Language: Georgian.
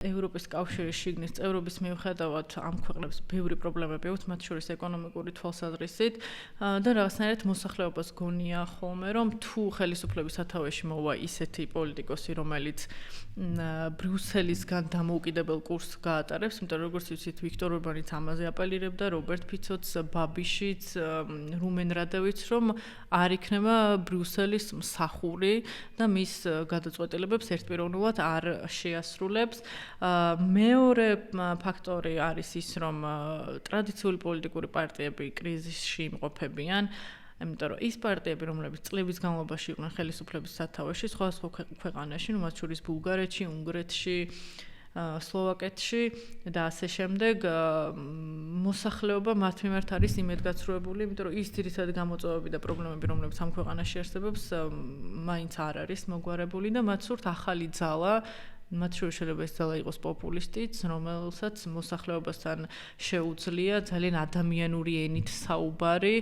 ევროპის კავშირის შიგნის წევრობის მიუხედავად ამ ქვეყნებს ბევრი პრობლემები აქვს, მათ შორის ეკონომიკური თვალსაზრისით და რაღაცნაირად მოსახლეობას გონია ხოლმე, რომ თუ ხელისუფლების სათავეში მოვა ისეთი პოლიტიკოსი, რომელიც ბრიუსელისგან დამოუკიდებელ კურსს გაატარებს, იმიტომ რომ როგორც ვიცით, ვიქტორ ორბანიც ამაზე აპელირებდა, რობერტ ფიცოც, ბაბიშიც, რუმენ რადევიც, რომ არ იქნება ბრიუსელის მსახური და მის გადაწყვეტილებებს ერთპიროვნულად არ შეასრულებს. მეორე ფაქტორი არის ის, რომ ტრადიციული პოლიტიკური პარტიები კრიზისში იმყოფებიან, იმიტომ რომ ის პარტიები, რომლებიც წლების განმავლობაში იყვნენ ხელისუფლების სათავეში, სხვადასხვა ქვეყანაში, მათ შორის ბულგარეთში, უნგრეთში, სლოვაკეთში და ასე შემდეგ, მოსახლეობა მათ მიმართ არის იმედგაცრუებული, იმიტომ რომ ის ძირითადად გამოწვევები და პრობლემები, რომლებიც ამ ქვეყანაში არსებობს, მაინც არ არის მოგვარებული და მათ სურთ ახალი ძალა. მათ შორის შეიძლება ეს ძალა იყოს პოპულისტიც, რომელსაც მოსახლეობასთან შეუძლია ძალიან ადამიანური ენით საუბარი